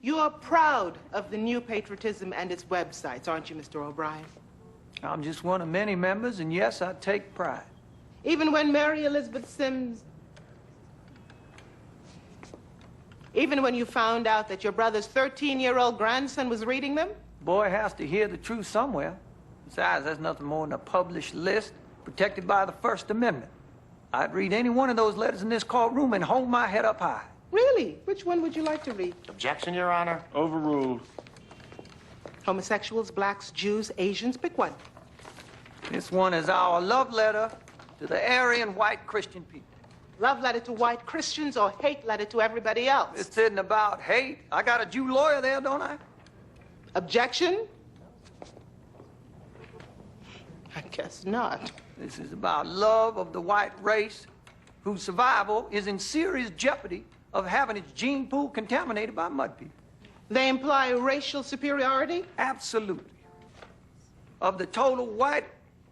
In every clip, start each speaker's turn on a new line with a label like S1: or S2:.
S1: You are proud of the New Patriotism and its websites, aren't you, Mr. O'Brien?
S2: I'm just one of many members, and yes, I take pride.
S1: Even when Mary Elizabeth Sims... Even when you found out that your brother's 13-year-old grandson was reading them?
S2: Boy has to hear the truth somewhere. Besides, that's nothing more than a published list protected by the First Amendment. I'd read any one of those letters in this courtroom and hold my head up high.
S1: Really? Which one would you like to read?
S3: Objection, Your Honor.
S4: Overruled.
S1: Homosexuals, blacks, Jews, Asians, pick one.
S2: This one is our love letter to the Aryan white Christian people.
S1: Love letter to white Christians or hate letter to everybody else?
S2: This isn't about hate. I got a Jew lawyer there, don't I?
S1: Objection? I guess not.
S2: This is about love of the white race whose survival is in serious jeopardy of having its gene pool contaminated by mud people.
S1: They imply racial superiority?
S2: Absolutely. Of the total white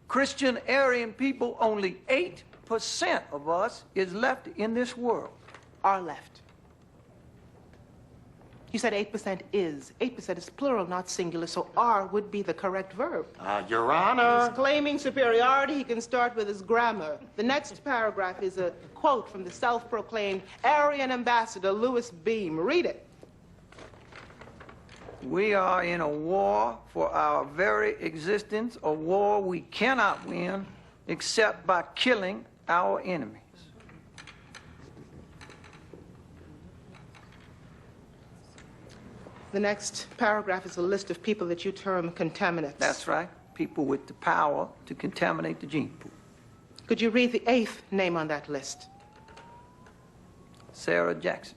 S2: Christian Aryan people, only 8% of us is left in this world.
S1: Are left. You said 8% is. 8% is plural, not singular, so are would be the correct verb.
S3: Your Honor.
S1: He's claiming superiority. He can start with his grammar. The next paragraph is a quote from the self-proclaimed Aryan ambassador, Louis Beam. Read it.
S2: We are in a war for our very existence, a war we cannot win except by killing our enemies.
S1: The next paragraph is a list of people that you term contaminants.
S2: That's right. People with the power to contaminate the gene pool.
S1: Could you read the 8th name on that list?
S2: Sarah Jackson.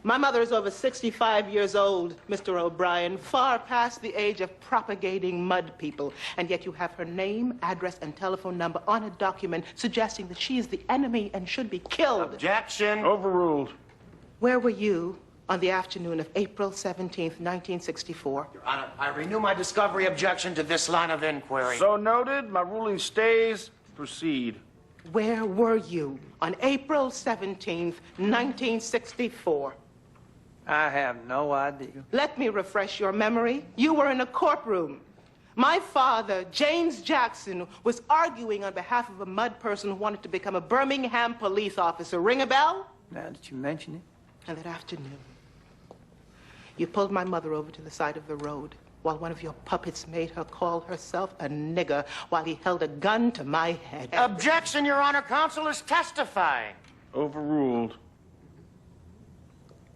S1: My mother is over 65 years old, Mr. O'Brien, far past the age of propagating mud people. And yet you have her name, address, and telephone number on a document suggesting that she is the enemy and should be killed.
S3: Objection.
S4: Overruled.
S1: Where were you on the afternoon of April 17th, 1964?
S3: Your Honor, I renew my discovery objection to this line of inquiry.
S4: So noted. My ruling stays. Proceed.
S1: Where were you on April 17th, 1964?
S2: I have no idea.
S1: Let me refresh your memory. You were in a courtroom. My father, James Jackson, was arguing on behalf of a mud person who wanted to become a Birmingham police officer. Ring a bell?
S2: Now that you mention it.
S1: And that afternoon, you pulled my mother over to the side of the road while one of your puppets made her call herself a nigger while he held a gun to my head.
S3: Objection, Your Honor. Counsel is testifying.
S4: Overruled.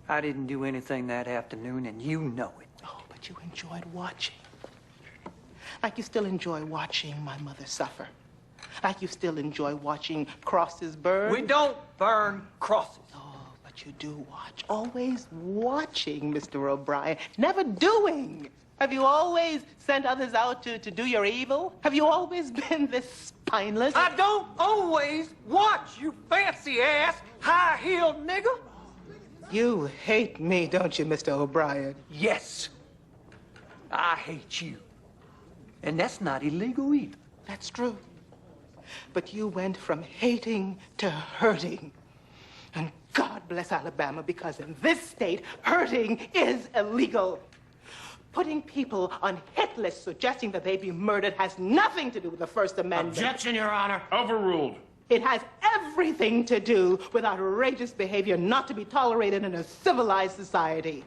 S2: I didn't do anything that afternoon, and you know it.
S1: Oh, but you enjoyed watching. Like you still enjoy watching my mother suffer. Like you still enjoy watching crosses burn.
S2: We don't burn crosses.
S1: Oh, but you do watch. Always watching, Mr. O'Brien. Never doing. Have you always sent others out to do your evil? Have you always been this spineless?
S2: I don't always watch, you fancy-ass, high-heeled nigger.
S1: You hate me, don't you, Mr. O'Brien?
S2: Yes, I hate you. And that's not illegal either.
S1: That's true. But you went from hating to hurting. And God bless Alabama, because in this state, hurting is illegal. Putting people on hit lists suggesting that they be murdered has nothing to do with the First Amendment.
S3: Objection, Your Honor.
S4: Overruled.
S1: It has everything to do with outrageous behavior not to be tolerated in a civilized society.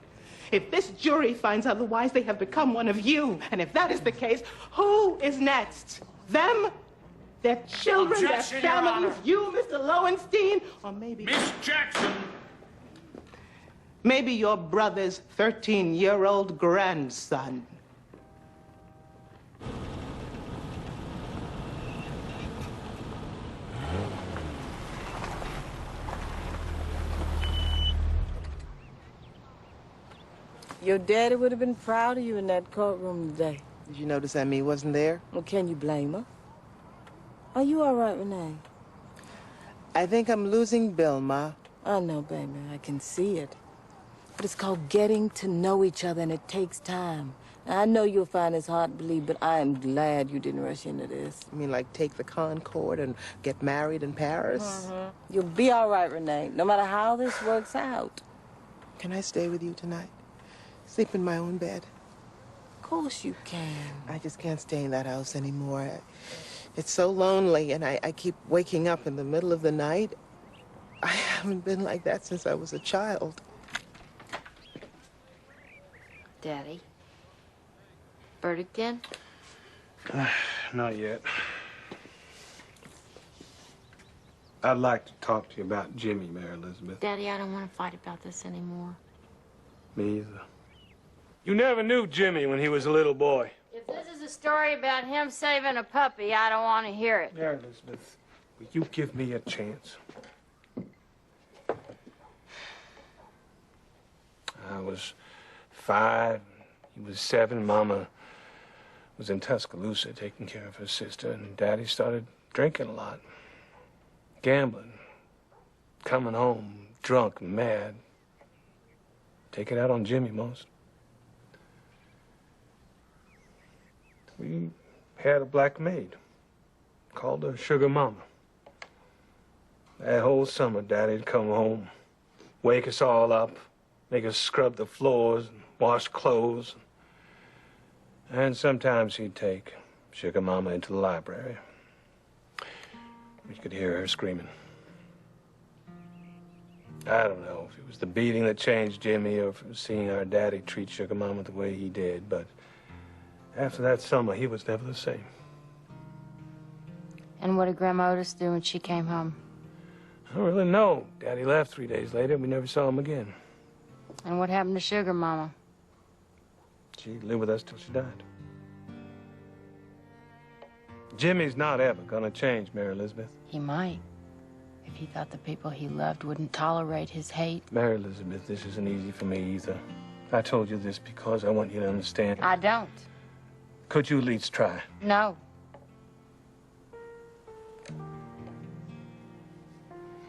S1: If this jury finds otherwise, they have become one of you. And if that is the case, who is next? Them? Their children,
S3: Objection,
S1: their
S3: Your
S1: families,
S3: Honor.
S1: you, Mr. Lowenstein? Or maybe...
S4: Miss Jackson.
S1: Maybe your brother's 13-year-old grandson.
S5: Your daddy would have been proud of you in that courtroom today.
S1: Did you notice that me wasn't there?
S5: Well, can you blame her? Are you all right, Renee?
S1: I think I'm losing Bill, Ma.
S5: I know, baby. I can see it. But it's called getting to know each other, and it takes time. Now, I know you'll find this hard to believe, but I am glad you didn't rush into this.
S1: You mean like take the Concorde and get married in Paris?
S5: You'll be all right, Renee, no matter how this works out.
S1: Can I stay with you tonight? Sleep in my own bed?
S5: Of course you can.
S1: I just can't stay in that house anymore. It's so lonely, and I keep waking up in the middle of the night. I haven't been like that since I was a child.
S6: Daddy. Verdict in?
S7: Not yet. I'd like to talk to you about Jimmy, Mary Elizabeth.
S6: Daddy, I don't want to fight about this anymore.
S7: Me either. You never knew Jimmy when he was a little boy.
S6: If this is a story about him saving a puppy, I don't want to hear it.
S7: Mary Elizabeth, will you give me a chance? I was 5, he was 7. Mama was in Tuscaloosa taking care of her sister, and Daddy started drinking a lot, gambling, coming home drunk and mad, taking it out on Jimmy most. We had a black maid, called her Sugar Mama. That whole summer, Daddy'd come home, wake us all up, make us scrub the floors and wash clothes. And sometimes he'd take Sugar Mama into the library. We could hear her screaming. I don't know if it was the beating that changed Jimmy or if it was seeing our daddy treat Sugar Mama the way he did, but after that summer, he was never the same.
S6: And what did Grandma Otis do when she came home?
S7: I don't really know. Daddy left 3 days later, and we never saw him again.
S6: And what happened to Sugar Mama?
S7: She lived with us till she died. Jimmy's not ever gonna change, Mary Elizabeth.
S6: He might. If he thought the people he loved wouldn't tolerate his hate.
S7: Mary Elizabeth, this isn't easy for me either. I told you this because I want you to understand.
S6: I don't.
S7: Could you at least try?
S6: No.